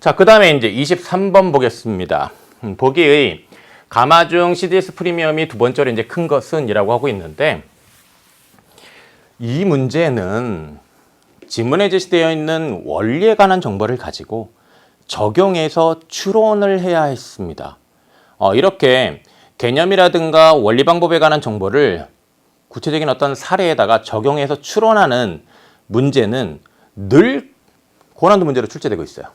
자, 그 다음에 이제 23번 보겠습니다. 보기의 가마 중 CDS 프리미엄이 두 번째로 이제 큰 것은 이라고 하고 있는데, 이 문제는 지문에 제시되어 있는 원리에 관한 정보를 가지고 적용해서 추론을 해야 했습니다. 이렇게 개념이라든가 원리 방법에 관한 정보를 구체적인 어떤 사례에다가 적용해서 추론하는 문제는 늘 고난도 문제로 출제되고 있어요.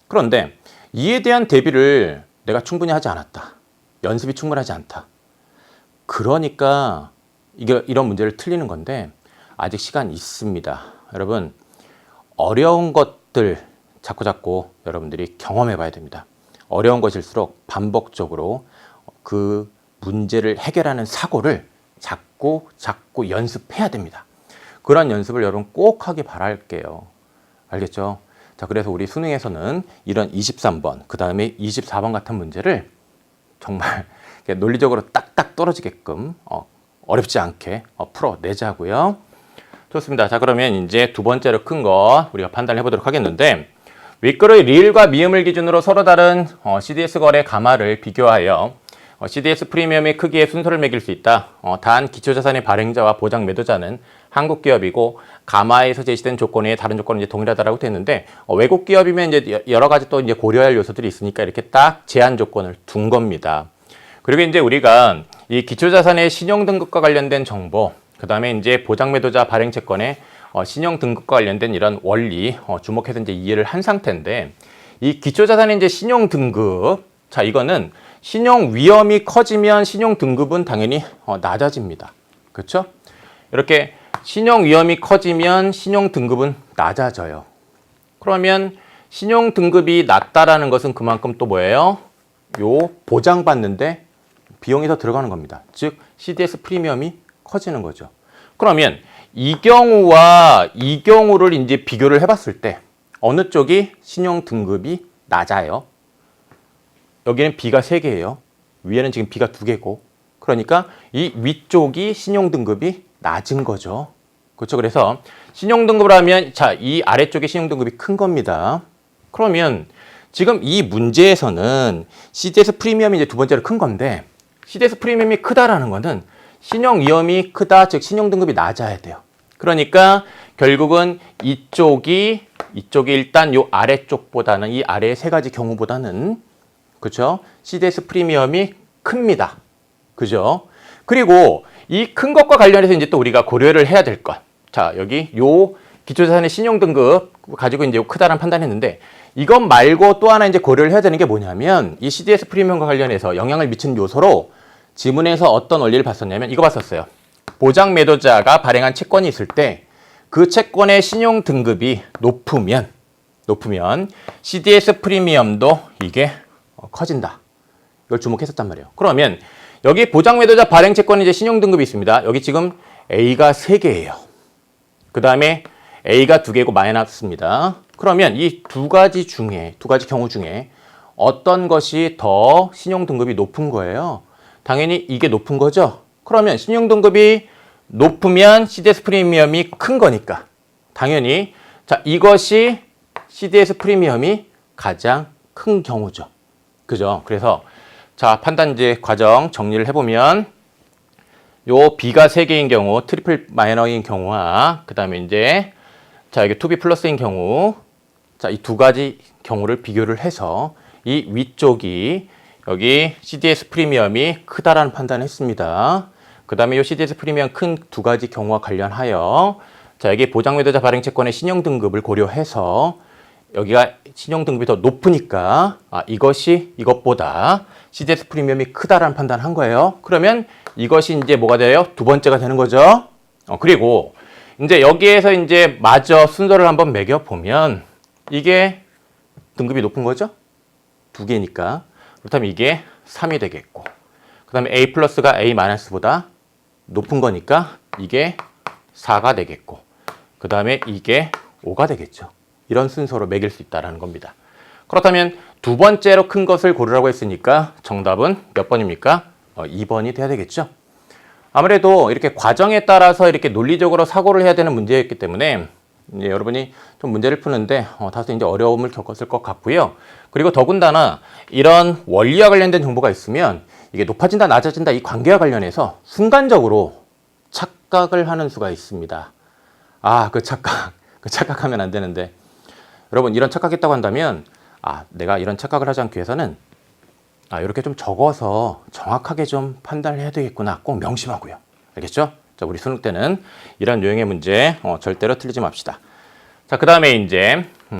그런데 이에 대한 대비를 내가 충분히 하지 않았다. 연습이 충분하지 않다. 그러니까 이런 문제를 틀리는 건데, 아직 시간 있습니다. 여러분, 어려운 것들 자꾸 여러분들이 경험해 봐야 됩니다. 어려운 것일수록 반복적으로 그 문제를 해결하는 사고를 자꾸 연습해야 됩니다. 그런 연습을 여러분 꼭 하기 바랄게요. 알겠죠? 자, 그래서 우리 수능에서는 이런 23번, 그 다음에 24번 같은 문제를 정말 논리적으로 딱딱 떨어지게끔 어렵지 않게 풀어내자고요. 좋습니다. 자, 그러면 이제 두 번째로 큰 거 우리가 판단해 보도록 하겠는데, 윗글의 리을과 미음을 기준으로 서로 다른 CDS 거래 가마를 비교하여 CDS 프리미엄의 크기의 순서를 매길 수 있다. 단 기초자산의 발행자와 보장 매도자는 한국 기업이고 가마에서 제시된 조건에 다른 조건은 이제 동일하다라고 되는데, 외국 기업이면 이제 여러 가지 또 이제 고려할 요소들이 있으니까 이렇게 딱 제한 조건을 둔 겁니다. 그리고 이제 우리가 이 기초자산의 신용 등급과 관련된 정보, 그 다음에 이제 보장 매도자 발행 채권의 신용 등급과 관련된 이런 원리 주목해서 이제 이해를 한 상태인데, 이 기초자산의 이제 신용 등급, 자, 이거는 신용 위험이 커지면 신용 등급은 당연히 낮아집니다. 그렇죠? 이렇게 신용 위험이 커지면 신용 등급은 낮아져요. 그러면 신용 등급이 낮다라는 것은 그만큼 또 뭐예요? 요 보장받는데 비용이 더 들어가는 겁니다. 즉 CDS 프리미엄이 커지는 거죠. 그러면 이 경우와 이 경우를 이제 비교를 해봤을 때 어느 쪽이 신용 등급이 낮아요? 여기는 B가 3개예요. 위에는 지금 B가 2개고. 그러니까 이 위쪽이 신용 등급이 낮은 거죠. 그렇죠? 그래서 신용 등급을 하면 자, 이 아래쪽이 신용 등급이 큰 겁니다. 그러면 지금 이 문제에서는 CDS 프리미엄이 이제 두 번째로 큰 건데, CDS 프리미엄이 크다라는 거는 신용 위험이 크다, 즉 신용 등급이 낮아야 돼요. 그러니까 결국은 이쪽이 일단 요 아래쪽보다는, 이 아래의 세 가지 경우보다는, 그죠? CDS 프리미엄이 큽니다. 그죠? 그리고 이 큰 것과 관련해서 이제 또 우리가 고려를 해야 될 것. 자, 여기 요 기초자산의 신용 등급 가지고 이제 크다라는 판단했는데, 이것 말고 또 하나 이제 고려를 해야 되는 게 뭐냐면, 이 CDS 프리미엄과 관련해서 영향을 미치는 요소로 지문에서 어떤 원리를 봤었냐면 이거 봤었어요. 보장 매도자가 발행한 채권이 있을 때 그 채권의 신용 등급이 높으면 CDS 프리미엄도 이게 커진다. 이걸 주목했었단 말이에요. 그러면 여기 보장 매도자 발행 채권이 이제 신용 등급이 있습니다. 여기 지금 A가 3개예요. 그 다음에 A가 2개고 마이너스입니다. 그러면 이 두 가지 경우 중에 어떤 것이 더 신용 등급이 높은 거예요? 당연히 이게 높은 거죠. 그러면 신용 등급이 높으면 CDS 프리미엄이 큰 거니까 당연히, 자, 이것이 CDS 프리미엄이 가장 큰 경우죠. 그죠? 그래서 자, 판단 이제 과정 정리를 해보면, 요 B가 3개인 경우, 트리플 마이너인 경우와 그 다음에 이제 자, 여기 2B 플러스인 경우, 자, 이 두 가지 경우를 비교를 해서 이 위쪽이 여기 CDS 프리미엄이 크다라는 판단을 했습니다. 그 다음에 이 CDS 프리미엄 큰 두 가지 경우와 관련하여, 자, 여기 보장 매도자 발행 채권의 신용 등급을 고려해서 여기가 신용 등급이 더 높으니까 이것보다 CDS 프리미엄이 크다라는 판단을 한 거예요. 그러면 이것이 이제 뭐가 돼요? 두 번째가 되는 거죠. 그리고 이제 여기에서 이제 마저 순서를 한번 매겨 보면 이게 등급이 높은 거죠? 2개니까. 그렇다면 이게 3이 되겠고, 그 다음에 A 플러스가 A 마이너스보다 높은 거니까 이게 4가 되겠고, 그 다음에 이게 5가 되겠죠. 이런 순서로 매길 수 있다는 겁니다. 그렇다면 두 번째로 큰 것을 고르라고 했으니까 정답은 몇 번입니까? 2번이 돼야 되겠죠. 아무래도 이렇게 과정에 따라서 이렇게 논리적으로 사고를 해야 되는 문제였기 때문에 여러분이 좀 문제를 푸는데 다소 이제 어려움을 겪었을 것 같고요. 그리고 더군다나 이런 원리와 관련된 정보가 있으면 이게 높아진다, 낮아진다 이 관계와 관련해서 순간적으로 착각을 하는 수가 있습니다. 그 착각하면 안 되는데 여러분 이런 착각했다고 한다면 내가 이런 착각을 하지 않기 위해서는 이렇게 좀 적어서 정확하게 좀 판단을 해야 되겠구나 꼭 명심하고요. 알겠죠? 자, 우리 수능 때는 이런 유형의 문제 절대로 틀리지 맙시다. 자, 그 다음에 이제